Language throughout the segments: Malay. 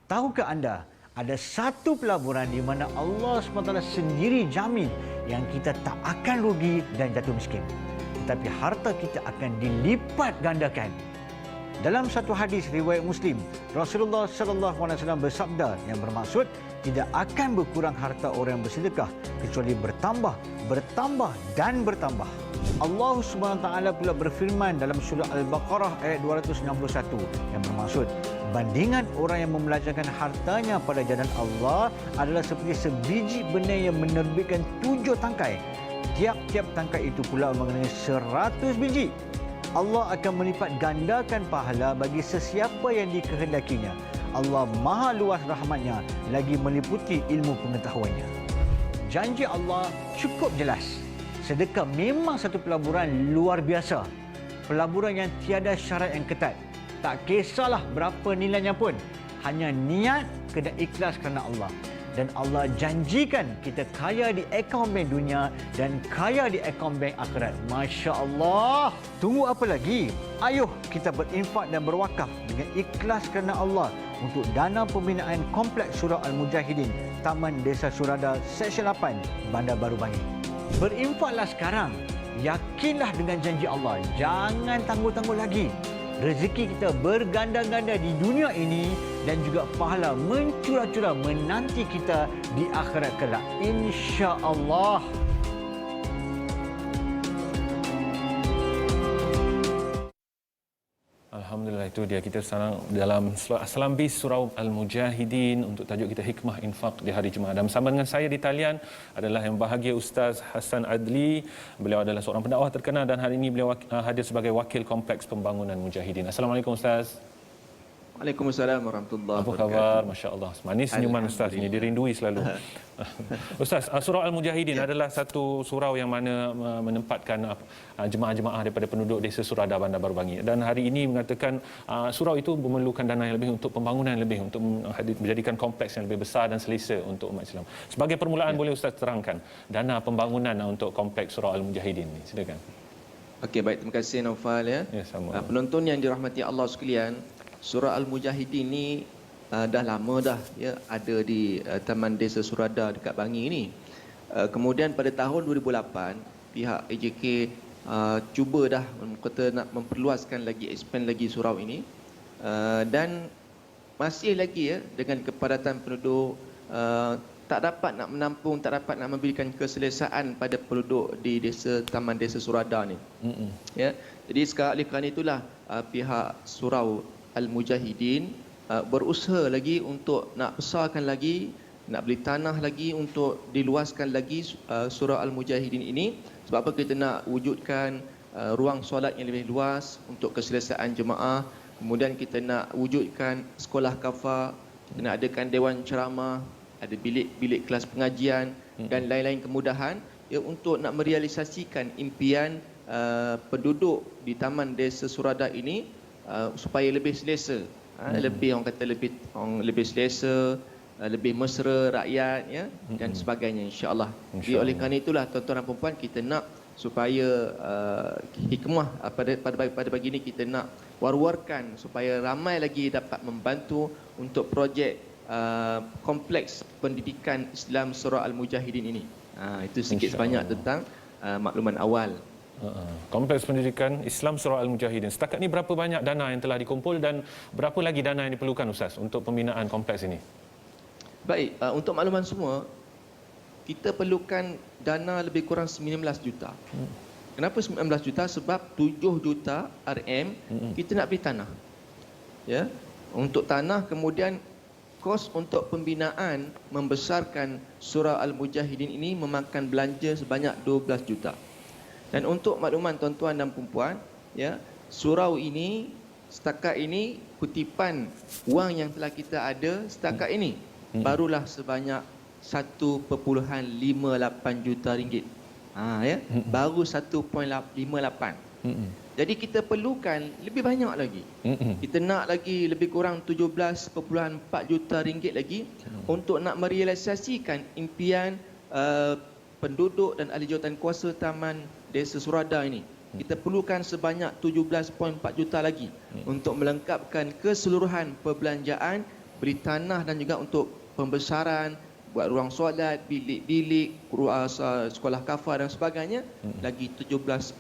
Tahukah anda, ada satu pelaburan di mana Allah SWT sendiri jamin yang kita tak akan rugi dan jatuh miskin. Tetapi harta kita akan dilipat gandakan. Dalam satu hadis riwayat Muslim, Rasulullah SAW bersabda yang bermaksud tidak akan berkurang harta orang yang bersedekah kecuali bertambah, bertambah dan bertambah. Allah SWT pula berfirman dalam surah Al-Baqarah ayat 261 yang bermaksud bandingan orang yang membelanjakan hartanya pada jalan Allah adalah seperti sebiji benih yang menerbitkan 7 tangkai. Tiap-tiap tangkai itu pula mengenai 100 biji. Allah akan melipat gandakan pahala bagi sesiapa yang dikehendakinya. Allah maha luas rahmatnya lagi meliputi ilmu pengetahuannya. Janji Allah cukup jelas. Sedekah memang satu pelaburan luar biasa. Pelaburan yang tiada syarat yang ketat. Tak kisahlah berapa nilainya pun. Hanya niat kena ikhlas kerana Allah. Dan Allah janjikan kita kaya di akaun bank dunia dan kaya di akaun bank akhirat. Masya Allah. Tunggu apa lagi? Ayuh kita berinfak dan berwakaf dengan ikhlas kerana Allah untuk dana pembinaan Kompleks Surau Al-Mujahidin, Taman Desa Surada, Seksyen 8, Bandar Baru Bangi. Berinfaklah sekarang. Yakinlah dengan janji Allah. Jangan tangguh-tangguh lagi. Rezeki kita berganda-ganda di dunia ini dan juga pahala mencurah-curah menanti kita di akhirat kelak. Insya-Allah. Alhamdulillah, itu dia kita sekarang dalam Selambi Surau Al-Mujahidin untuk tajuk kita Hikmah Infak di hari Jumaat. Dan bersama dengan saya di talian adalah yang bahagia Ustaz Hassan Adli. Beliau adalah seorang pendakwah terkenal dan hari ini beliau hadir sebagai wakil Kompleks Pembangunan Mujahidin. Assalamualaikum Ustaz. Waalaikumsalam warahmatullahi wabarakatuh. Apa khabar? Masya-Allah. Manis senyuman Ustaz ini, dirindui selalu. Ustaz, Surau Al-Mujahidin adalah satu surau yang mana menempatkan jemaah-jemaah daripada penduduk Desa Surada, Bandar Baru Bangi. Dan hari ini mengatakan surau itu memerlukan dana yang lebih untuk pembangunan yang lebih, untuk menjadikan kompleks yang lebih besar dan selesa untuk umat Islam. Sebagai permulaan, boleh Ustaz terangkan dana pembangunan untuk kompleks Surau Al-Mujahidin ini? Silakan. Okey, baik, terima kasih Naufal ya. Sama. Penonton yang dirahmati Allah sekalian, Surau Al-Mujahidin ni dah lama dah ya ada di Taman Desa Surada dekat Bangi ni. Kemudian pada tahun 2008 pihak AJK cuba dah kata nak memperluaskan lagi, expand lagi surau ini, dan masih lagi ya dengan kepadatan penduduk, tak dapat nak menampung, tak dapat nak memberikan keselesaan pada penduduk di desa Taman Desa Surada ni. Ya, jadi oleh kerana itulah pihak Surau Al-Mujahidin berusaha lagi untuk nak besarkan lagi, nak beli tanah lagi untuk diluaskan lagi Surau Al-Mujahidin ini. Sebab apa? Kita nak wujudkan ruang solat yang lebih luas untuk keselesaan jemaah. Kemudian kita nak wujudkan sekolah kafah, kita nak adakan dewan ceramah, ada bilik-bilik kelas pengajian dan lain-lain kemudahan ya untuk nak merealisasikan impian penduduk di Taman Desa Surada ini supaya lebih selesa, lebih orang kata lebih selesa, lebih mesra rakyat ya dan sebagainya, insya-Allah. Jadi oleh kerana itulah tuan-tuan dan puan kita nak supaya hikmah pada pagi ini kita nak war-warkan supaya ramai lagi dapat membantu untuk projek kompleks pendidikan Islam Surau Al-Mujahidin ini. Itu sedikit sebanyak tentang makluman awal. Kompleks Pendidikan Islam Surau Al-Mujahidin. Setakat ni berapa banyak dana yang telah dikumpul dan berapa lagi dana yang diperlukan Ustaz untuk pembinaan kompleks ini? Baik, untuk makluman semua, kita perlukan dana lebih kurang 19 juta. Kenapa 19 juta? Sebab 7 juta RM kita nak beli tanah. Ya. Untuk tanah, kemudian kos untuk pembinaan membesarkan Surau Al-Mujahidin ini memakan belanja sebanyak 12 juta. Dan untuk makluman tuan-tuan dan puan-puan, ya, surau ini setakat ini kutipan wang yang telah kita ada setakat ini barulah sebanyak 1.58 juta ringgit. Ya, baru 1.58. Jadi kita perlukan lebih banyak lagi. Kita nak lagi lebih kurang 17.4 juta ringgit lagi untuk nak merealisasikan impian penduduk dan ahli jawatan kuasa Taman Desa Surada ini. Kita perlukan sebanyak 17.4 juta lagi untuk melengkapkan keseluruhan perbelanjaan beri tanah dan juga untuk pembesaran, buat ruang solat, bilik-bilik, sekolah kafar dan sebagainya, lagi 17.4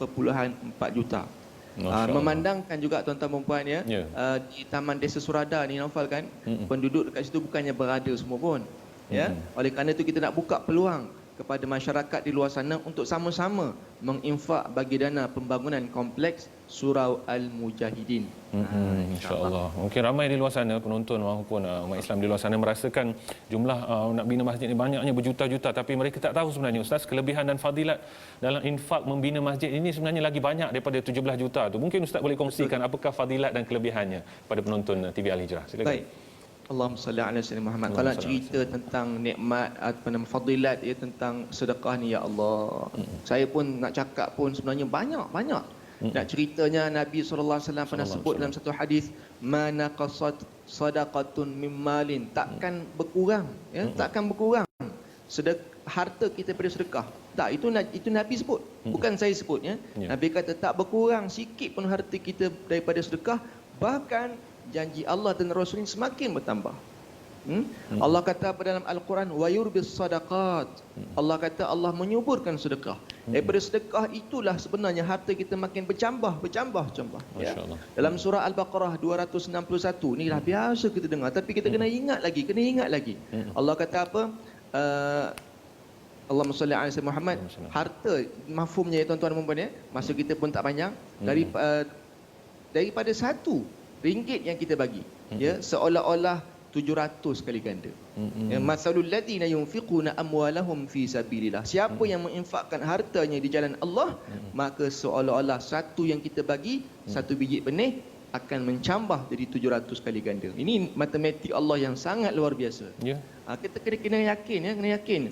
juta. Masya Allah. Memandangkan juga tuan-tuan dan puan ya, Ya. di Taman Desa Surada ni Naufal kan, penduduk dekat situ bukannya berada semua pun. Ya. Oleh kerana itu kita nak buka peluang kepada masyarakat di luar sana untuk sama-sama menginfak bagi dana pembangunan kompleks Surau Al-Mujahidin. InsyaAllah. Mungkin ramai di luar sana penonton maupun umat Islam di luar sana merasakan jumlah nak bina masjid ni banyaknya berjuta-juta, tapi mereka tak tahu sebenarnya Ustaz kelebihan dan fadilat dalam infak membina masjid ini sebenarnya lagi banyak daripada 17 juta tu. Mungkin Ustaz boleh kongsikan apakah fadilat dan kelebihannya pada penonton TV Al-Hijrah. Silakan. Baik. Allahumma salli ala sayyidina Muhammad. Kalau nak cerita tentang nikmat atau fadilat ya, tentang sedekah ni ya Allah. Saya pun nak cakap pun sebenarnya banyak. Nak ceritanya Nabi SAW pernah sebut dalam satu hadis, "Ma naqasat sadaqatun mim malin." Takkan berkurang ya, takkan berkurang harta kita pada sedekah. Tak, itu Nabi sebut, bukan saya sebut ya. Nabi kata tak berkurang sikit pun harta kita daripada sedekah, bahkan janji Allah dan Rasul ini semakin bertambah. Allah kata pada dalam Al-Quran, wa yurbis sadaqat. Allah kata Allah menyuburkan sedekah. Daripada sedekah itulah sebenarnya harta kita makin bercambah. Ya. Dalam surah Al-Baqarah 261, ni dah biasa kita dengar, tapi kita kena ingat lagi. Allah kata apa? Allahumma salli ala sayyidina Muhammad. Harta, mafhumnya ya tuan-tuan dan puan ya, masa kita pun tak panjang, daripada RM1 yang kita bagi, ya, seolah-olah 700 kali ganda. Ya, masalul ladina yunfiquna amwalahum fi sabilillah. Siapa yang menginfakkan hartanya di jalan Allah, maka seolah-olah satu yang kita bagi, satu biji benih akan mencambah jadi 700 kali ganda. Ini matematik Allah yang sangat luar biasa. Ya. Kita kena yakin ya, kena yakin.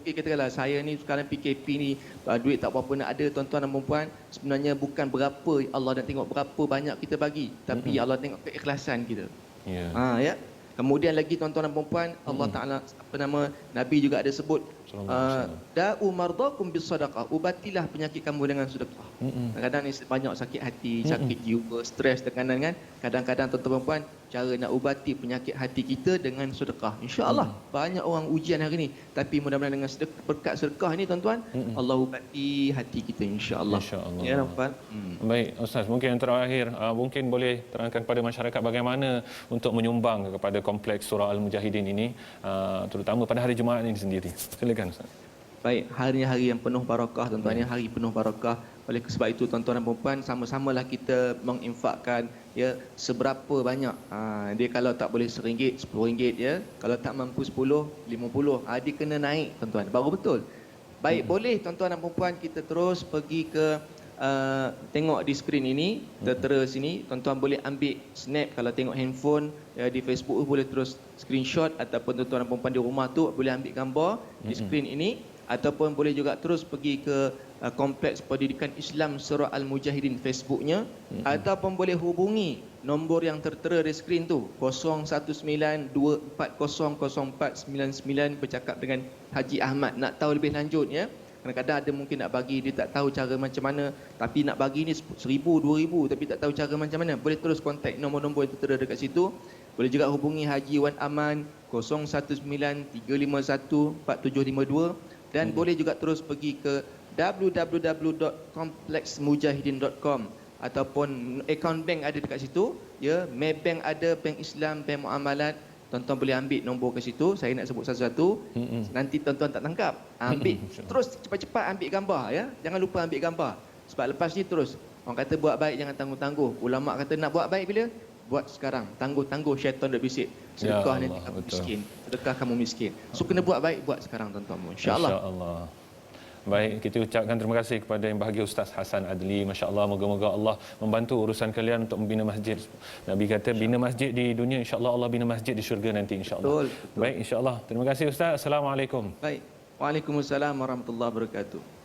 Katakanlah saya ni sekarang PKP ni duit tak apa-apa nak ada, tuan-tuan dan puan, sebenarnya bukan berapa Allah nak tengok berapa banyak kita bagi, tapi Allah tengok keikhlasan kita. Ya. Ya. Kemudian lagi tuan-tuan dan puan, Allah Taala Nabi juga ada sebut, da'u mardakum bis sadaqah, ubatilah penyakit kamu dengan sedekah. Kadang-kadang ni banyak sakit hati, sakit jiwa, stres, tekanan kan. Kadang-kadang tuan-tuan dan puan, cara nak ubati penyakit hati kita dengan sedekah. Insya-Allah banyak orang ujian hari ni, tapi mudah-mudahan dengan berkat sedekah ni tuan-tuan, Allah ubati hati kita insya-Allah. Ya Rabbal. Baik Ustaz, mungkin yang terakhir mungkin boleh terangkan kepada masyarakat bagaimana untuk menyumbang kepada kompleks Surau Al-Mujahidin ini, terutama pada hari Jumaat ini sendiri. Silakan Ustaz. Baik, hari-hari yang penuh barakah tuan-tuan, hari penuh barakah. Oleh sebab itu tuan-tuan dan puan, sama-samalah kita menginfakkan ya seberapa banyak. Dia kalau tak boleh RM1, RM10 ya. Kalau tak mampu 10, RM50. Dia kena naik tuan-tuan, baru betul. Baik, boleh tuan-tuan dan puan kita terus pergi ke tengok di skrin ini, tertera sini, tuan-tuan boleh ambil snap kalau tengok handphone ya, di Facebook boleh terus screenshot, ataupun tuan-tuan dan puan di rumah tu boleh ambil gambar di skrin ini, ataupun boleh juga terus pergi ke Kompleks Pendidikan Islam Surau Al-Mujahidin Facebooknya, ataupun boleh hubungi nombor yang tertera di skrin tu, 0192400499, bercakap dengan Haji Ahmad nak tahu lebih lanjut ya. Kadang-kadang ada mungkin nak bagi, dia tak tahu cara macam mana, tapi nak bagi ni 1,000, 2,000 tapi tak tahu cara macam mana, boleh terus kontak nombor-nombor yang tertera dekat situ. Boleh juga hubungi Haji Wan Aman 0193514752, dan boleh juga terus pergi ke www.komplexmujahidin.com, ataupun akaun bank ada dekat situ ya, Maybank ada, Bank Islam, Bank Muamalat. Tuan-tuan boleh ambil nombor ke situ, saya nak sebut satu-satu. Nanti tuan-tuan tak tangkap. Ambil terus cepat-cepat ambil gambar ya. Jangan lupa ambil gambar. Sebab lepas ni terus orang kata buat baik jangan tangguh-tangguh. Ulama kata nak buat baik bila? Buat sekarang. Tangguh-tangguh syaitan dah bisik. Sedekah nanti kamu miskin. Sedekah kamu miskin. So kena buat baik, buat sekarang tuan-tuan. Insya-Allah. Insya-Allah. Baik, kita ucapkan terima kasih kepada Yang Bahagia Ustaz Hassan Adli. Masya-Allah, moga-moga Allah membantu urusan kalian untuk membina masjid. Nabi kata bina masjid di dunia, insya-Allah Allah bina masjid di syurga nanti insya-Allah. Baik, insya-Allah. Terima kasih Ustaz. Assalamualaikum. Baik. Waalaikumsalam warahmatullahi wabarakatuh.